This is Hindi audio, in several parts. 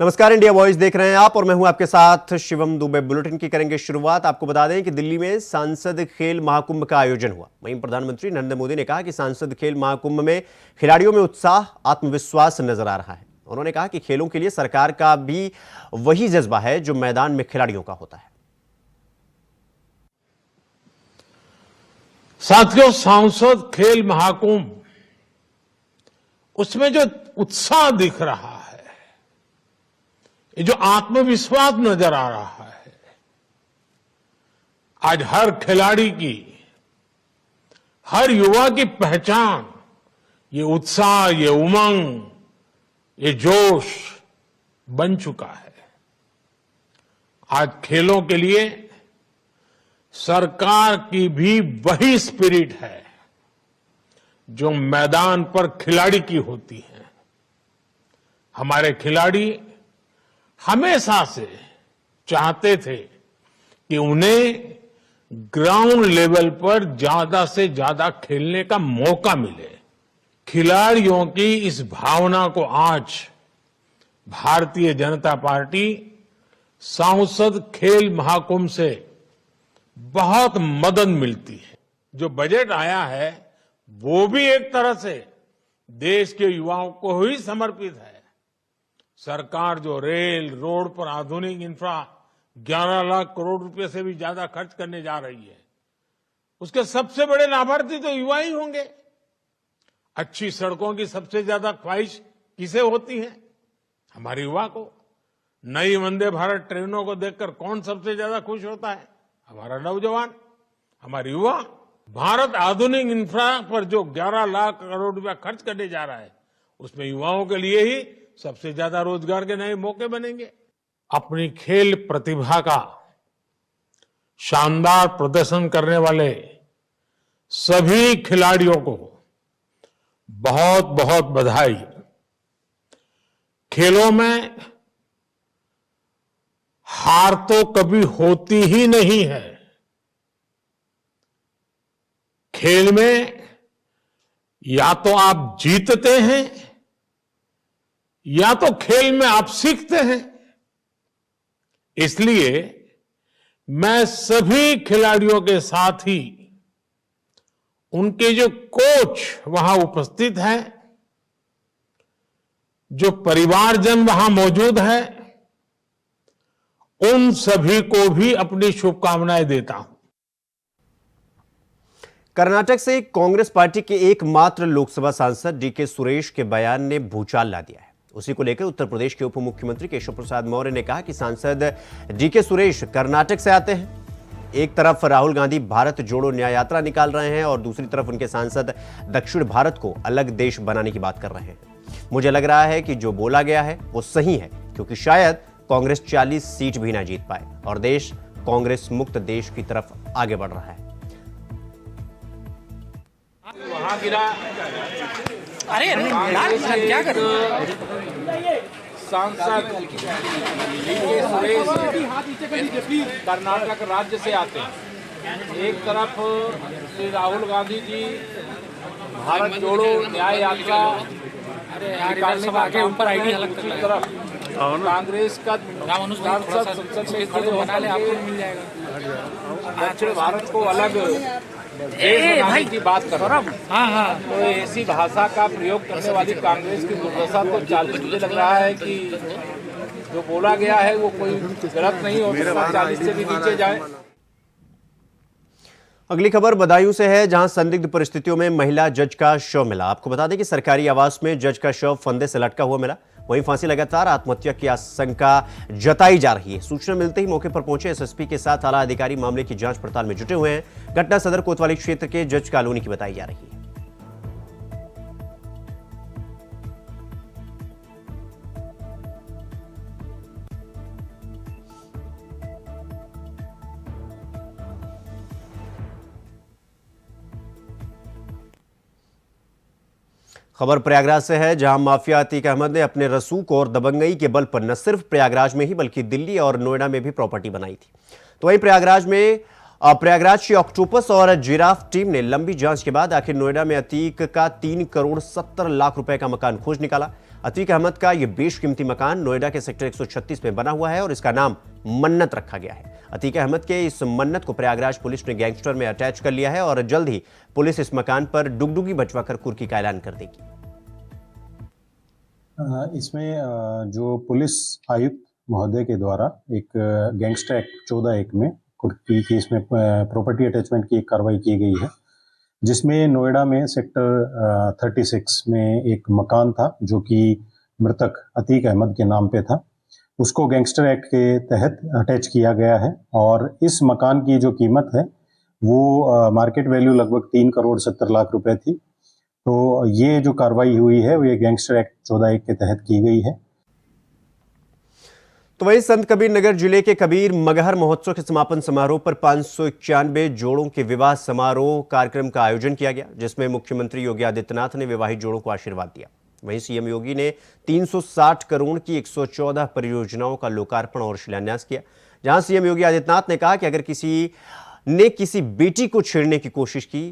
नमस्कार, इंडिया वॉइस देख रहे हैं आप और मैं हूं आपके साथ शिवम दुबे। बुलेटिन की करेंगे शुरुआत। आपको बता दें कि दिल्ली में सांसद खेल महाकुंभ का आयोजन हुआ। वहीं प्रधानमंत्री नरेंद्र मोदी ने कहा कि सांसद खेल महाकुंभ में खिलाड़ियों में उत्साह, आत्मविश्वास नजर आ रहा है। उन्होंने कहा कि खेलों के लिए सरकार का भी वही जज्बा है जो मैदान में खिलाड़ियों का होता है। साथियों, सांसद खेल महाकुंभ, उसमें जो उत्साह दिख रहा है, ये जो आत्मविश्वास नजर आ रहा है, आज हर खिलाड़ी की, हर युवा की पहचान ये उत्साह, ये उमंग, ये जोश बन चुका है। आज खेलों के लिए सरकार की भी वही स्पिरिट है जो मैदान पर खिलाड़ी की होती है। हमारे खिलाड़ी हमेशा से चाहते थे कि उन्हें ग्राउंड लेवल पर ज्यादा से ज्यादा खेलने का मौका मिले। खिलाड़ियों की इस भावना को आज भारतीय जनता पार्टी सांसद खेल महाकुंभ से बहुत मदद मिलती है। जो बजट आया है वो भी एक तरह से देश के युवाओं को ही समर्पित है। सरकार जो रेल, रोड पर आधुनिक इंफ्रा 11 लाख करोड़ रुपए से भी ज्यादा खर्च करने जा रही है, उसके सबसे बड़े लाभार्थी तो युवा ही होंगे। अच्छी सड़कों की सबसे ज्यादा ख्वाहिश किसे होती है? हमारे युवा को। नई वंदे भारत ट्रेनों को देखकर कौन सबसे ज्यादा खुश होता है? हमारा नौजवान, हमारे युवा। भारत आधुनिक इंफ्रा पर जो 11 लाख करोड़ रुपया खर्च करने जा रहा है, उसमें युवाओं के लिए ही सबसे ज्यादा रोजगार के नए मौके बनेंगे। अपनी खेल प्रतिभा का शानदार प्रदर्शन करने वाले सभी खिलाड़ियों को बहुत बहुत बधाई। खेलों में हार तो कभी होती ही नहीं है। खेल में या तो आप जीतते हैं या तो खेल में आप सीखते हैं। इसलिए मैं सभी खिलाड़ियों के साथ ही उनके जो कोच वहां उपस्थित हैं, जो परिवारजन वहां मौजूद है, उन सभी को भी अपनी शुभकामनाएं देता हूं। कर्नाटक से कांग्रेस पार्टी के एकमात्र लोकसभा सांसद डीके सुरेश के बयान ने भूचाल ला दिया है। उसी को लेकर उत्तर प्रदेश के उप मुख्यमंत्री केशव प्रसाद मौर्य ने कहा कि सांसद डीके सुरेश कर्नाटक से आते हैं। एक तरफ राहुल गांधी भारत जोड़ो न्याय यात्रा निकाल रहे हैं और दूसरी तरफ उनके सांसद दक्षिण भारत को अलग देश बनाने की बात कर रहे हैं। मुझे लग रहा है कि जो बोला गया है वो सही है, क्योंकि शायद कांग्रेस 40 सीट भी ना जीत पाए और देश कांग्रेस मुक्त देश की तरफ आगे बढ़ रहा है। वहां गिरा। अरे क्या कर सांसद डीके सुरेश कर्नाटक राज्य से आते हैं। एक तरफ श्री राहुल गांधी जी भारत जोड़ो न्याय यात्रा निकालने के ऊपर आईडी, दूसरी तरफ कांग्रेस का सांसद संसद में खड़े होने दक्षिण भारत को अलग देश बनाने की बात कर रहा हूँ। हाँ। तो ऐसी भाषा का प्रयोग करने वाली कांग्रेस की दुर्दशा तो 40, मुझे लग रहा है कि जो बोला गया है वो कोई गलत नहीं हो सकता, 40 से भी नीचे जाए। अगली खबर बदायूं से है, जहां संदिग्ध परिस्थितियों में महिला जज का शव मिला। आपको बता दें कि सरकारी आवास में जज का शव फंदे से लटका हुआ मिला। वहीं फांसी लगातार आत्महत्या की आशंका जताई जा रही है। सूचना मिलते ही मौके पर पहुंचे एसएसपी के साथ आला अधिकारी मामले की जांच पड़ताल में जुटे हुए हैं। घटना सदर कोतवाली क्षेत्र के जज कॉलोनी की बताई जा रही है। खबर प्रयागराज से है, जहां माफिया अतीक अहमद ने अपने रसूख और दबंगई के बल पर न सिर्फ प्रयागराज में ही बल्कि दिल्ली और नोएडा में भी प्रॉपर्टी बनाई थी। तो वहीं प्रयागराज की ऑक्टोपस और जिराफ टीम ने लंबी जांच के बाद आखिर नोएडा में अतीक का 3 करोड़ 70 लाख रुपए का मकान खोज निकाला। अतीक अहमद का यह बेशकीमती मकान नोएडा के सेक्टर 136 में बना हुआ है और इसका नाम मन्नत रखा गया है। अतीक अहमद के इस मन्नत को प्रयागराज पुलिस ने गैंगस्टर में अटैच कर लिया है और जल्द ही पुलिस इस मकान पर डुगडुगी बजवाकर कुर्की का ऐलान कर देगी। इसमें जो पुलिस आयुक्त महोदय के द्वारा एक गैंगस्टर एक्ट 14(1) में कुर्की केस में प्रॉपर्टी अटैचमेंट की एक कार्रवाई की गई है, जिसमें नोएडा में सेक्टर 36 में एक मकान था जो कि मृतक अतीक अहमद के नाम पे था। उसको गैंगस्टर एक्ट के तहत अटैच किया गया है और इस मकान की जो कीमत है वो मार्केट वैल्यू लगभग 3 करोड़ 70 लाख रुपए थी। तो ये जो कार्रवाई हुई है वो ये गैंगस्टर एक्ट 14(1) के तहत की गई है। तो वहीं संत कबीर नगर जिले के कबीर मगहर महोत्सव के समापन समारोह पर 591 जोड़ों के विवाह समारोह कार्यक्रम का आयोजन किया गया, जिसमें मुख्यमंत्री योगी आदित्यनाथ ने विवाहित जोड़ों को आशीर्वाद दिया। वहीं सीएम योगी ने 360 करोड़ की 114 परियोजनाओं का लोकार्पण और शिलान्यास किया, जहां सीएम योगी आदित्यनाथ ने कहा कि अगर किसी ने किसी बेटी को छेड़ने की कोशिश की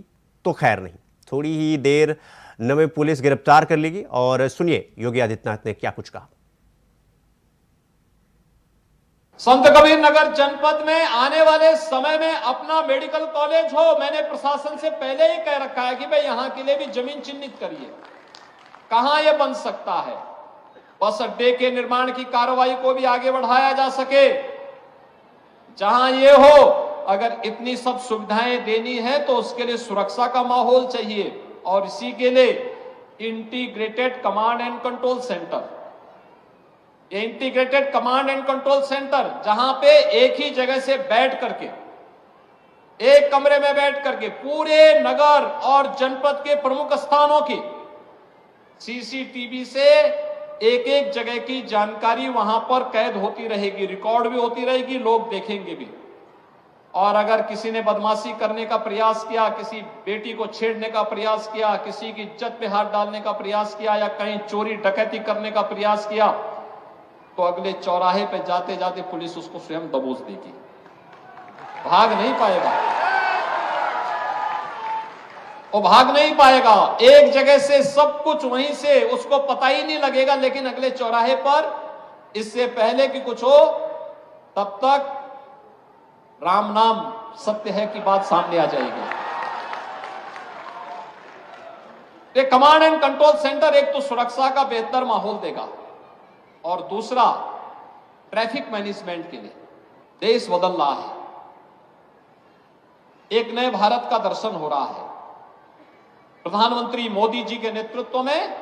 तो खैर नहीं, थोड़ी ही देर नवे पुलिस गिरफ्तार कर लेगी। और सुनिए योगी आदित्यनाथ ने क्या कुछ कहा। संत कबीर नगर जनपद में आने वाले समय में अपना मेडिकल कॉलेज हो, मैंने प्रशासन से पहले ही कह रखा है कि भाई यहां के लिए भी जमीन चिन्हित करिए, कहां यह बन सकता है। बस अड्डे के निर्माण की कार्रवाई को भी आगे बढ़ाया जा सके, जहां ये हो। अगर इतनी सब सुविधाएं देनी है तो उसके लिए सुरक्षा का माहौल चाहिए और इसी के लिए integrated command and control centre, ये integrated command and control centre जहां पे एक ही जगह से बैठ करके, एक कमरे में बैठ करके पूरे नगर और जनपद के प्रमुख स्थानों की सीसीटीवी से एक एक जगह की जानकारी वहां पर कैद होती रहेगी, रिकॉर्ड भी होती रहेगी, लोग देखेंगे भी। और अगर किसी ने बदमाशी करने का प्रयास किया, किसी बेटी को छेड़ने का प्रयास किया, किसी की इज्जत पे हाथ डालने का प्रयास किया या कहीं चोरी डकैती करने का प्रयास किया, तो अगले चौराहे पे जाते जाते पुलिस उसको स्वयं दबोच देगी, भाग नहीं पाएगा, वो भाग नहीं पाएगा। एक जगह से सब कुछ वहीं से उसको पता ही नहीं लगेगा, लेकिन अगले चौराहे पर इससे पहले कि कुछ हो तब तक राम नाम सत्य है की बात सामने आ जाएगी। ये कमांड एंड कंट्रोल सेंटर एक तो सुरक्षा का बेहतर माहौल देगा और दूसरा ट्रैफिक मैनेजमेंट के लिए। देश बदल रहा है, एक नए भारत का दर्शन हो रहा है। प्रधानमंत्री मोदी जी के नेतृत्व में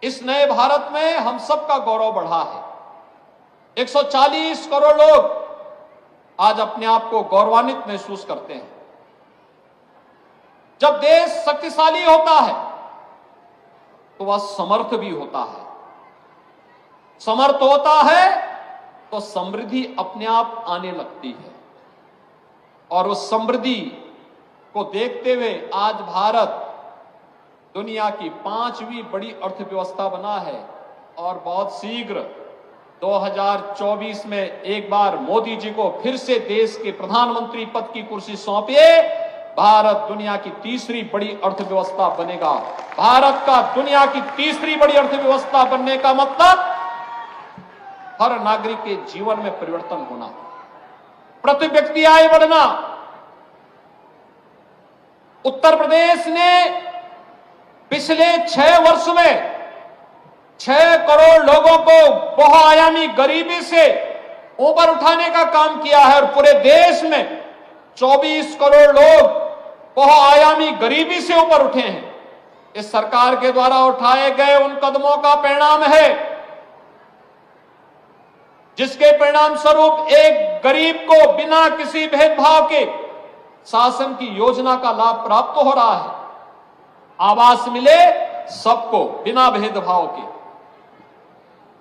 इस नए भारत में हम सबका गौरव बढ़ा है। 140 करोड़ लोग आज अपने आप को गौरवान्वित महसूस करते हैं। जब देश शक्तिशाली होता है तो वह समर्थ भी होता है, समर्थ होता है तो समृद्धि अपने आप आने लगती है। और उस समृद्धि को देखते हुए आज भारत दुनिया की 5वीं बड़ी अर्थव्यवस्था बना है और बहुत शीघ्र 2024 में एक बार मोदी जी को फिर से देश के प्रधानमंत्री पद की कुर्सी सौंपिए, भारत दुनिया की तीसरी बड़ी अर्थव्यवस्था बनेगा। भारत का दुनिया की तीसरी बड़ी अर्थव्यवस्था बनने का मतलब हर नागरिक के जीवन में परिवर्तन होना, प्रति व्यक्ति आय बढ़ना। उत्तर प्रदेश ने पिछले 6 वर्ष में 6 करोड़ लोगों को बहुआयामी गरीबी से ऊपर उठाने का काम किया है और पूरे देश में 24 करोड़ लोग बहुआयामी गरीबी से ऊपर उठे हैं। इस सरकार के द्वारा उठाए गए उन कदमों का परिणाम है, जिसके परिणाम स्वरूप एक गरीब को बिना किसी भेदभाव के शासन की योजना का लाभ प्राप्त हो रहा है। आवास मिले सबको बिना भेदभाव के,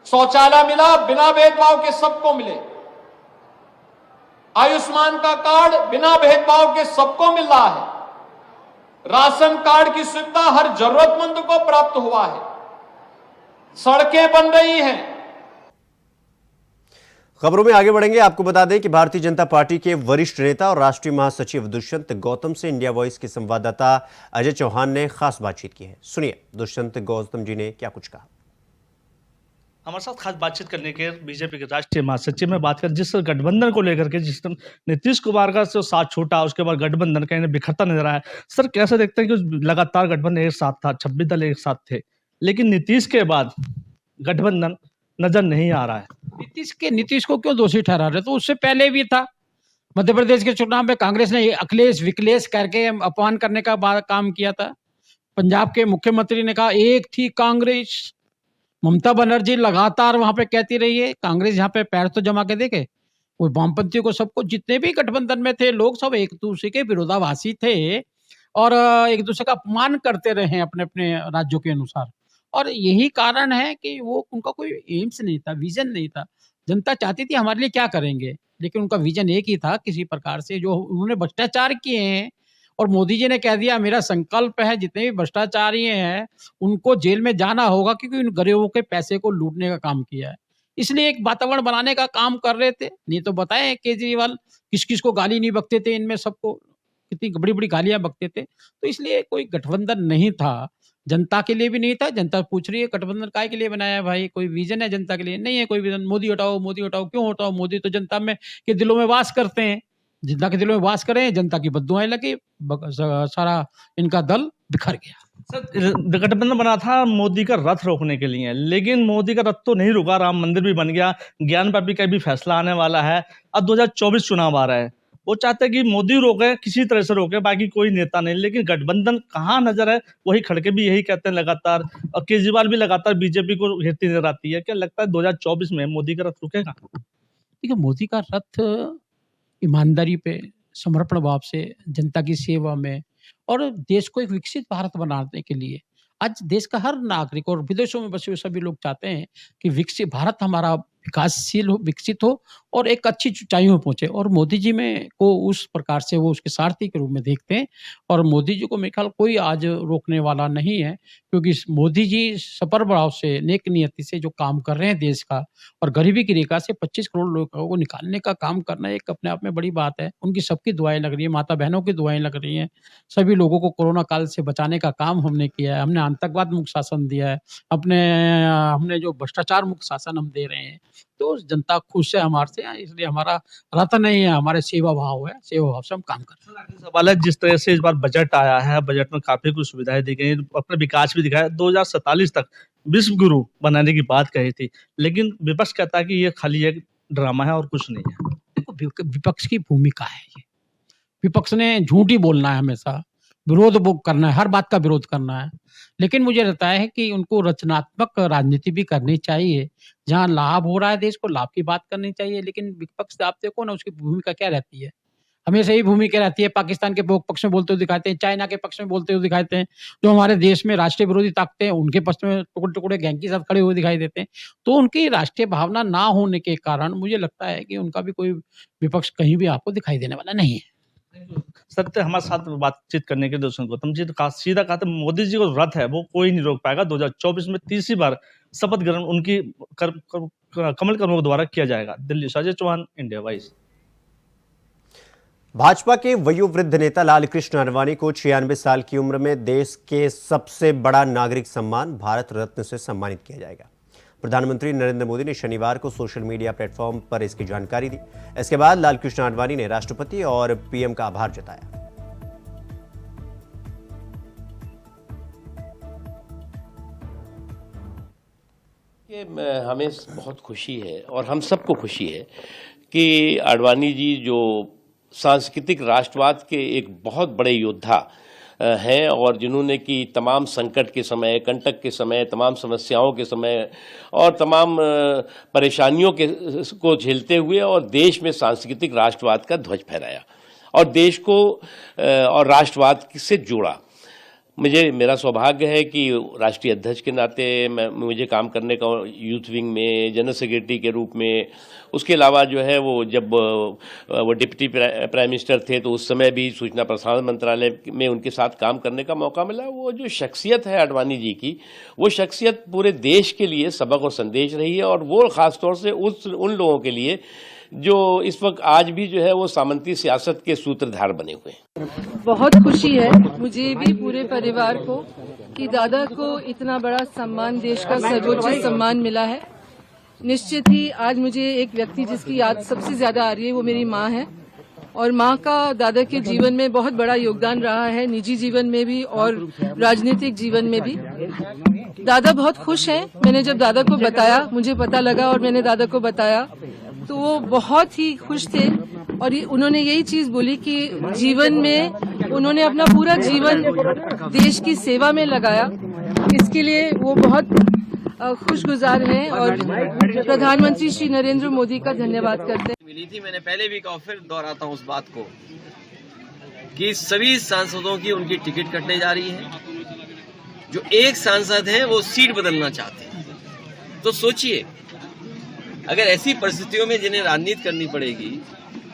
शौचालय मिला बिना भेदभाव के सबको मिले, आयुष्मान का कार्ड बिना भेदभाव के सबको मिल रहा है, राशन कार्ड की सुविधा हर जरूरतमंद को प्राप्त हुआ है, सड़कें बन रही हैं। खबरों में आगे बढ़ेंगे। आपको बता दें कि भारतीय जनता पार्टी के वरिष्ठ नेता और राष्ट्रीय महासचिव दुष्यंत गौतम से इंडिया वॉइस के संवाददाता अजय चौहान ने खास बातचीत की है। सुनिए दुष्यंत गौतम जी ने क्या कुछ कहा। हमारे साथ खास बातचीत करने के बीजेपी के राष्ट्रीय महासचिव में बात करें जिस गठबंधन को लेकर के, जिस नीतीश कुमार का जो साथ छूटा उसके बाद गठबंधन कहीं बिखरता नजर आया। सर कैसे देखते हैं कि लगातार गठबंधन एक साथ था, 26 दल एक साथ थे, लेकिन नीतीश के बाद गठबंधन नजर नहीं आ रहा है। नीतीश को क्यों दोषी ठहरा रहे? तो उससे पहले भी था। मध्य प्रदेश के चुनाव में कांग्रेस ने अखिलेश विकलेश करके अपमान करने का काम किया था। पंजाब के मुख्यमंत्री ने कहा एक थी कांग्रेस। ममता बनर्जी लगातार वहां पे कहती रही है कांग्रेस यहाँ पे पैर तो जमा के देखे। वो वामपंथियों को सबको जितने भी गठबंधन में थे लोग सब एक दूसरे के विरोधाभासी थे और एक दूसरे का अपमान करते रहे अपने अपने राज्यों के अनुसार। और यही कारण है कि वो उनका कोई एम्स नहीं था, विजन नहीं था। जनता चाहती थी हमारे लिए क्या करेंगे, लेकिन उनका विजन एक ही था किसी प्रकार से जो उन्होंने भ्रष्टाचार किए हैं। और मोदी जी ने कह दिया मेरा संकल्प है जितने भी भ्रष्टाचारी हैं उनको जेल में जाना होगा, क्योंकि उन गरीबों के पैसे को लूटने का काम किया है। इसलिए एक वातावरण बनाने का काम कर रहे थे। नहीं तो बताएं केजरीवाल किस किस को गाली नहीं बकते थे, इनमें सबको कितनी बड़ी बड़ी गालियां बकते थे। तो इसलिए कोई गठबंधन नहीं था, जनता के लिए भी नहीं था। जनता पूछ रही है गठबंधन काय के लिए बनाया है भाई? कोई विजन है जनता के लिए? नहीं है कोई विजन। मोदी हटाओ, मोदी हटाओ। क्यों हटाओ? मोदी तो जनता में के दिलों में वास करते हैं। जनता के दिलों में वास करें, जनता की बद्दुआएं लगी, सारा इनका दल बिखर गया। सर गठबंधन बना था मोदी का रथ रोकने के लिए, लेकिन मोदी का रथ तो नहीं रुका, राम मंदिर भी बन गया, ज्ञान पापी का भी फैसला आने वाला है। अब 2024 चुनाव आ रहा है, वो चाहते हैं कि मोदी रोके, किसी तरह से रोके, बाकी कोई नेता नहीं। लेकिन गठबंधन कहाँ नजर है, वही खड़के भी यही कहते हैं लगातार, और केजरीवाल भी लगातार बीजेपी को घेरती नजर आती है। क्या लगता है 2024 में मोदी का रथ रुकेगा? देखिए मोदी का रथ ईमानदारी पे, समर्पण भाव से, जनता की सेवा में और देश को एक विकसित भारत बनाने के लिए आज देश का हर नागरिक और विदेशों में बसे हुए सभी लोग चाहते हैं कि विकसित भारत हमारा विकासशील हो, विकसित हो और एक अच्छी ऊंचाइयों में पहुंचे। और मोदी जी में को उस प्रकार से वो उसके सारथी के रूप में देखते हैं। और मोदी जी को मेरे ख्याल कोई आज रोकने वाला नहीं है, क्योंकि मोदी जी सपर भाव से, नेक नियति से जो काम कर रहे हैं देश का, और गरीबी की रेखा से 25 करोड़ लोगों को निकालने का काम करना एक अपने आप में बड़ी बात है। उनकी सबकी दुआएं लग रही है, माता बहनों की दुआएं लग रही हैं। सभी लोगों को कोरोना काल से बचाने का काम हमने किया है। हमने आतंकवाद मुक्त शासन दिया है, हमने जो भ्रष्टाचार मुक्त शासन हम दे रहे हैं। तो जनता खुश है हमारे से, इसलिए हमारा रथ नहीं है, हमारे सेवा भाव है, सेवा भाव से हम काम कर रहे हैं। सवाल है जिस तरह से इस बार बजट आया है, बजट में काफी कुछ सुविधाएं दी गई, अपना विकास भी दिखाया। 2047 तक विश्व गुरु बनाने की बात कही थी, लेकिन विपक्ष कहता है कि ये खाली एक ड्रामा है और कुछ नहीं है। देखो विपक्ष की भूमिका है ये। विपक्ष ने झूठ ही बोलना है, हमेशा विरोध करना है, हर बात का विरोध करना है। लेकिन मुझे लगता है कि उनको रचनात्मक राजनीति भी करनी चाहिए। जहाँ लाभ हो रहा है देश को, लाभ की बात करनी चाहिए। लेकिन विपक्ष आप देखो ना, उसकी भूमिका क्या रहती है? हमेशा यही भूमिका रहती है, पाकिस्तान के पक्ष में बोलते हुए दिखाते हैं, चाइना के पक्ष में बोलते हुए दिखाते हैं। जो हमारे देश में राष्ट्रीय विरोधी ताकतें हैं उनके पक्ष में टुकड़े गैंग के साथ खड़े हुए दिखाई देते हैं। तो उनकी राष्ट्रीय भावना ना होने के कारण मुझे लगता है कि उनका भी कोई विपक्ष कहीं भी आपको दिखाई देने वाला नहीं है। सत्य हमारे साथ बातचीत करने के लिए गौतम जी तो सीधा कहा था मोदी जी को रथ है वो कोई नहीं रोक पाएगा। 2024 में तीसरी बार शपथ ग्रहण उनकी कमल कर्मों द्वारा किया जाएगा। दिल्ली से अजय चौहान, इंडिया वॉइस। भाजपा के वयोवृद्ध नेता लालकृष्ण आडवाणी को 96 साल की उम्र में देश के सबसे बड़ा नागरिक सम्मान भारत रत्न से सम्मानित किया जाएगा। प्रधानमंत्री नरेंद्र मोदी ने शनिवार को सोशल मीडिया प्लेटफॉर्म पर इसकी जानकारी दी। इसके बाद लालकृष्ण आडवाणी ने राष्ट्रपति और पीएम का आभार जताया। हमें बहुत खुशी है और हम सबको खुशी है कि आडवाणी जी जो सांस्कृतिक राष्ट्रवाद के एक बहुत बड़े योद्धा हैं और जिन्होंने कि तमाम संकट के समय, कंटक के समय, तमाम समस्याओं के समय और तमाम परेशानियों को झेलते हुए और देश में सांस्कृतिक राष्ट्रवाद का ध्वज फहराया और देश को और राष्ट्रवाद से जोड़ा। मेरा सौभाग्य है कि राष्ट्रीय अध्यक्ष के नाते मुझे काम करने का यूथ विंग में जनरल सेक्रेटरी के रूप में, उसके अलावा जो है वो जब वो डिप्टी प्राइम मिनिस्टर थे तो उस समय भी सूचना प्रसारण मंत्रालय में उनके साथ काम करने का मौका मिला। वो जो शख्सियत है आडवाणी जी की, वो शख्सियत पूरे देश के लिए सबक और संदेश रही है, और वो खासतौर से उन लोगों के लिए जो इस वक्त आज भी जो है वो सामंती सियासत के सूत्रधार बने हुए हैं। बहुत खुशी है मुझे भी, पूरे परिवार को, कि दादा को इतना बड़ा सम्मान, देश का सर्वोच्च सम्मान मिला है। निश्चित ही आज मुझे एक व्यक्ति जिसकी याद सबसे ज्यादा आ रही है वो मेरी माँ है, और माँ का दादा के जीवन में बहुत बड़ा योगदान रहा है, निजी जीवन में भी और राजनीतिक जीवन में भी। दादा बहुत खुश हैं। मैंने जब दादा को बताया, मुझे पता लगा और मैंने दादा को बताया, तो वो बहुत ही खुश थे, और उन्होंने यही चीज बोली कि जीवन में उन्होंने अपना पूरा जीवन देश की सेवा में लगाया। इसके लिए वो बहुत खुशगुजार हैं और प्रधानमंत्री श्री नरेंद्र मोदी का धन्यवाद करते हैं। मिली थी, मैंने पहले भी कहा, फिर दोहराता हूँ उस बात को कि सभी सांसदों की उनकी टिकट कटने जा रही है। जो एक सांसद हैं वो सीट बदलना चाहते हैं। तो सोचिए, अगर ऐसी परिस्थितियों में जिन्हें राजनीति करनी पड़ेगी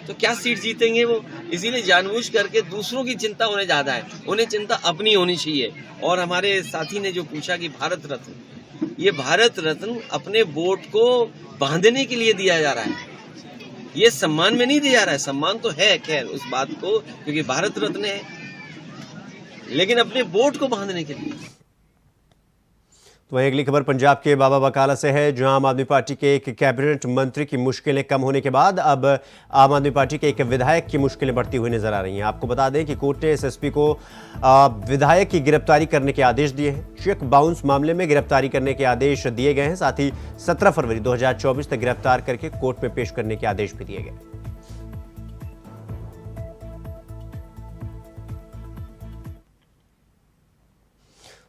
तो क्या सीट जीतेंगे वो? इसीलिए जानबूझ करके दूसरों की चिंता उन्हें ज्यादा है, उन्हें चिंता अपनी होनी चाहिए। और हमारे साथी ने जो पूछा कि भारत रत्न, ये भारत रत्न अपने वोट को बांधने के लिए दिया जा रहा है, ये सम्मान में नहीं दिया जा रहा है। सम्मान तो है खैर उस बात को, क्योंकि भारत रत्न है, लेकिन अपने वोट को बांधने के लिए। तो वहीं अगली खबर पंजाब के बाबा बकाला से है, जहां आम आदमी पार्टी के एक कैबिनेट मंत्री की मुश्किलें कम होने के बाद अब आम आदमी पार्टी के एक विधायक की मुश्किलें बढ़ती हुई नजर आ रही हैं। आपको बता दें कि कोर्ट ने एसएसपी को विधायक की गिरफ्तारी करने के आदेश दिए हैं। चेक बाउंस मामले में गिरफ्तारी करने के आदेश दिए गए हैं। साथ ही 17 फरवरी 2024 तक गिरफ्तार करके कोर्ट में पेश करने के आदेश भी दिए गए।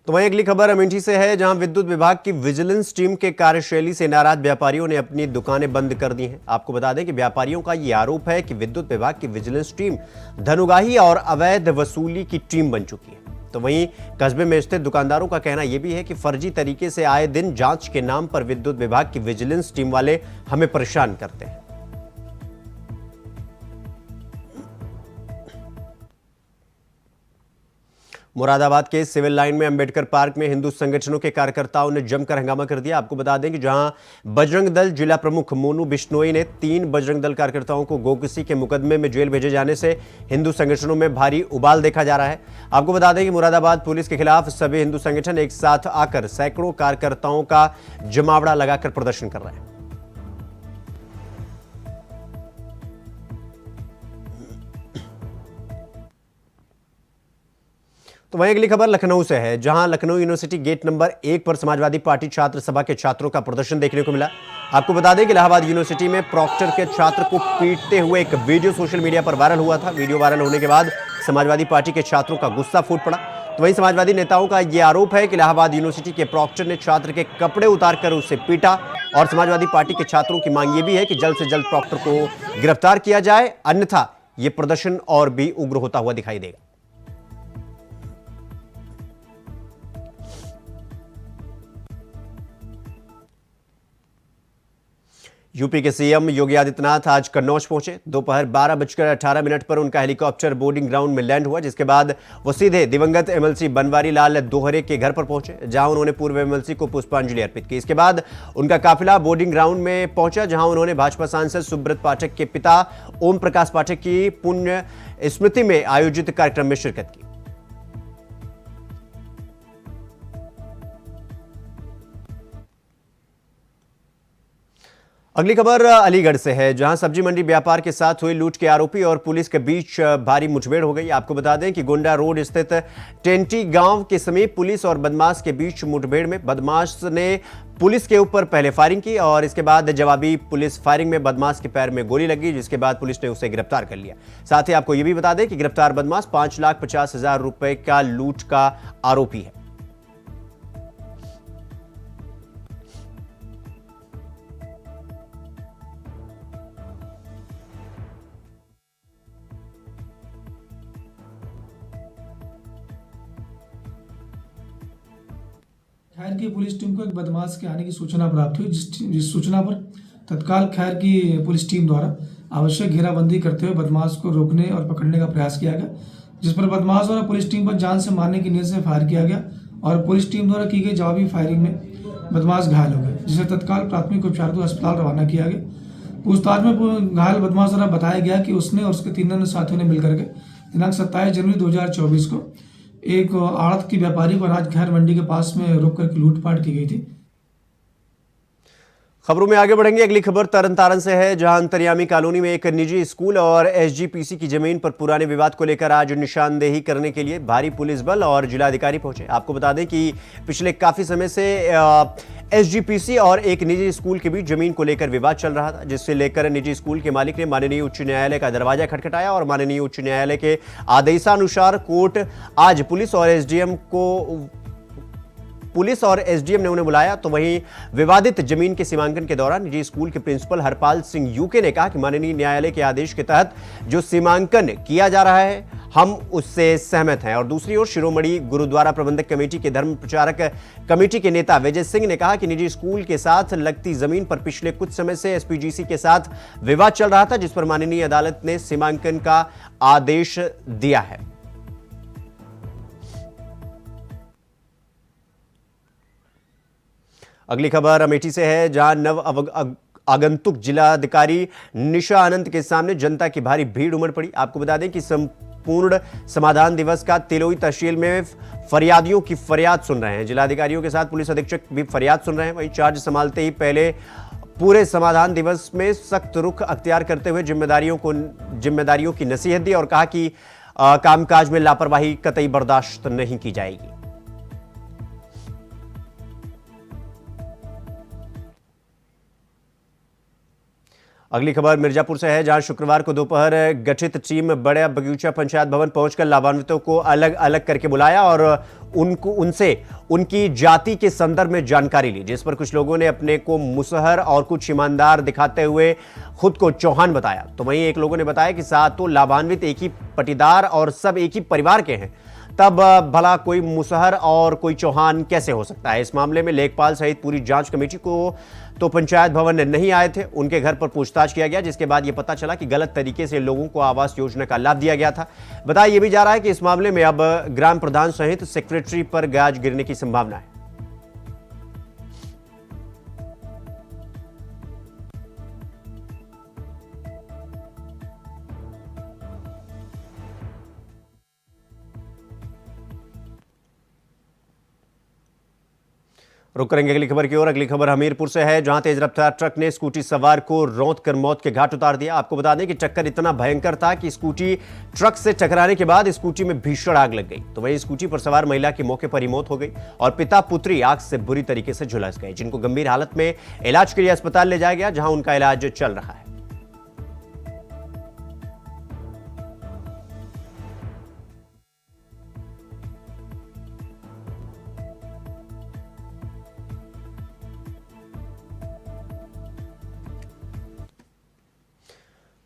तो वहीं अगली खबर अमेठी से है, जहां विद्युत विभाग की विजिलेंस टीम के कार्यशैली से नाराज व्यापारियों ने अपनी दुकानें बंद कर दी हैं। आपको बता दें कि व्यापारियों का यह आरोप है कि विद्युत विभाग की विजिलेंस टीम धनुगाही और अवैध वसूली की टीम बन चुकी है। तो वहीं कस्बे में स्थित दुकानदारों का कहना यह भी है कि फर्जी तरीके से आए दिन जांच के नाम पर विद्युत विभाग की विजिलेंस टीम वाले हमें परेशान करते हैं। मुरादाबाद के सिविल लाइन में अंबेडकर पार्क में हिंदू संगठनों के कार्यकर्ताओं ने जमकर हंगामा कर दिया। आपको बता दें कि जहां बजरंग दल जिला प्रमुख मोनू बिश्नोई ने 3 बजरंग दल कार्यकर्ताओं को गोकसी के मुकदमे में जेल भेजे जाने से हिंदू संगठनों में भारी उबाल देखा जा रहा है। आपको बता दें कि मुरादाबाद पुलिस के खिलाफ सभी हिंदू संगठन एक साथ आकर सैकड़ों कार्यकर्ताओं का जमावड़ा लगाकर प्रदर्शन कर रहे हैं। तो वहीं अगली खबर लखनऊ से है, जहां लखनऊ यूनिवर्सिटी गेट नंबर 1 पर समाजवादी पार्टी छात्र सभा के छात्रों का प्रदर्शन देखने को मिला। आपको बता दें कि इलाहाबाद यूनिवर्सिटी में प्रॉक्टर के छात्र को पीटते हुए एक वीडियो सोशल मीडिया पर वायरल हुआ था। वीडियो वायरल होने के बाद समाजवादी पार्टी के छात्रों का गुस्सा फूट पड़ा। तो वहीं समाजवादी नेताओं का यह आरोप है कि इलाहाबाद यूनिवर्सिटी के प्रॉक्टर ने छात्र के कपड़े उतारकर उसे पीटा, और समाजवादी पार्टी के छात्रों की मांग यह भी है कि जल्द से जल्द प्रॉक्टर को गिरफ्तार किया जाए, अन्यथा यह प्रदर्शन और भी उग्र होता हुआ दिखाई देगा। यूपी के सीएम योगी आदित्यनाथ आज कन्नौज पहुंचे। दोपहर 12:18 पर उनका हेलीकॉप्टर बोर्डिंग ग्राउंड में लैंड हुआ, जिसके बाद वो सीधे दिवंगत एमएलसी बनवारी लाल दोहरे के घर पर पहुंचे, जहां उन्होंने पूर्व एमएलसी को पुष्पांजलि अर्पित की। इसके बाद उनका काफिला बोर्डिंग ग्राउंड में पहुंचा, जहां उन्होंने भाजपा सांसद सुब्रत पाठक के पिता ओम प्रकाश पाठक की पुण्य स्मृति में आयोजित कार्यक्रम में शिरकत की। अगली खबर अलीगढ़ से है, जहां सब्जी मंडी व्यापार के साथ हुई लूट के आरोपी और पुलिस के बीच भारी मुठभेड़ हो गई। आपको बता दें कि गोंडा रोड स्थित टेंटी गांव के समीप पुलिस और बदमाश के बीच मुठभेड़ में बदमाश ने पुलिस के ऊपर पहले फायरिंग की, और इसके बाद जवाबी पुलिस फायरिंग में बदमाश के पैर में गोली लगी, जिसके बाद पुलिस ने उसे गिरफ्तार कर लिया। साथ ही आपको यह भी बता दें कि गिरफ्तार बदमाश 5,50,000 रुपए का लूट का आरोपी है। खैर की पुलिस टीम को एक बदमाश के आने की सूचना प्राप्त हुई, जिस सूचना पर तत्काल खैर की पुलिस टीम द्वारा आवश्यक घेराबंदी करते हुए बदमाश को रोकने और पकड़ने का प्रयास किया गया, जिस पर बदमाश द्वारा पुलिस टीम पर जान से मारने की नीयत से फायर किया गया और पुलिस टीम द्वारा की गई जवाबी फायरिंग में बदमाश घायल हो गए, जिसे तत्काल प्राथमिक उपचार को अस्पताल रवाना किया गया। पूछताछ में घायल बदमाश द्वारा बताया गया कि उसने और उसके 3 अन्य साथियों ने मिलकर के दिनांक 27 जनवरी 2024 को एक आड़त की व्यापारी को अनाज खैर मंडी के पास में रोक करके लूटपाट की गई थी। खबरों में आगे बढ़ेंगे। अगली खबर तरनतारन से है, जहां अंतर्यामी कॉलोनी में एक निजी स्कूल और एसजीपीसी की जमीन पर पुराने विवाद को लेकर आज निशानदेही करने के लिए भारी पुलिस बल और जिलाधिकारी पहुंचे। आपको बता दें कि पिछले काफी समय से एसजीपीसी और एक निजी स्कूल के बीच जमीन को लेकर विवाद चल रहा था, जिससे लेकर निजी स्कूल के मालिक ने माननीय उच्च न्यायालय का दरवाजा खटखटाया और माननीय उच्च न्यायालय के आदेशानुसार कोर्ट आज पुलिस और एसडीएम ने उन्हें बुलाया। तो वहीं विवादित जमीन के सीमांकन के दौरान निजी स्कूल के प्रिंसिपल हरपाल सिंह यूके ने कहा कि माननीय न्यायालय के आदेश के तहत जो सीमांकन किया जा रहा है हम उससे सहमत हैं। और दूसरी ओर शिरोमणि गुरुद्वारा प्रबंधक कमेटी के धर्म प्रचारक कमेटी के नेता विजय सिंह ने कहा कि निजी स्कूल के साथ लगती जमीन पर पिछले कुछ समय से एसपीजीसी के साथ विवाद चल रहा था, जिस पर माननीय अदालत ने सीमांकन का आदेश दिया है। अगली खबर अमेठी से है, जहां नव आगंतुक जिलाधिकारी निशा आनंद के सामने जनता की भारी भीड़ उमड़ पड़ी। आपको बता दें कि संपूर्ण समाधान दिवस का तिलोई तहसील में फरियादियों की फरियाद सुन रहे हैं। जिलाधिकारियों के साथ पुलिस अधीक्षक भी फरियाद सुन रहे हैं। वहीं चार्ज संभालते ही पहले पूरे समाधान दिवस में सख्त रुख अख्तियार करते हुए जिम्मेदारियों की नसीहत दी और कहा कि कामकाज में लापरवाही कतई बर्दाश्त नहीं की जाएगी। अगली खबर मिर्जापुर से है, जहां शुक्रवार को दोपहर गठित टीम बड़ा बगीचा पंचायत भवन पहुंचकर लाभान्वितों को अलग अलग करके बुलाया और उनसे उनकी जाति के संदर्भ में जानकारी ली, जिस पर कुछ लोगों ने अपने को मुसहर और कुछ ईमानदार दिखाते हुए खुद को चौहान बताया। तो वहीं एक लोगों ने बताया कि सातों लाभान्वित एक ही पटीदार और सब एक ही परिवार के हैं, तब भला कोई मुसहर और कोई चौहान कैसे हो सकता है। इस मामले में लेखपाल सहित पूरी जांच कमेटी को तो पंचायत भवन नहीं आए थे, उनके घर पर पूछताछ किया गया, जिसके बाद यह पता चला कि गलत तरीके से लोगों को आवास योजना का लाभ दिया गया था। बताया यह भी जा रहा है कि इस मामले में अब ग्राम प्रधान सहित सेक्रेटरी पर गाज गिरने की संभावना है। रुक करेंगे अगली खबर की ओर। अगली खबर हमीरपुर से है, जहां तेज रफ्तार ट्रक ने स्कूटी सवार को रौंद कर मौत के घाट उतार दिया। आपको बता दें कि टक्कर इतना भयंकर था कि स्कूटी ट्रक से टकराने के बाद स्कूटी में भीषण आग लग गई। तो वहीं स्कूटी पर सवार महिला की मौके पर ही मौत हो गई और पिता पुत्री आग से बुरी तरीके से झुलस गए, जिनको गंभीर हालत में इलाज के लिए अस्पताल ले जाया गया, जहां उनका इलाज चल रहा है।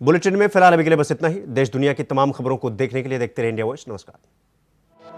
बुलेटिन में फिलहाल अभी के लिए बस इतना ही। देश दुनिया की तमाम खबरों को देखने के लिए देखते रहिए इंडिया वॉइस। नमस्कार।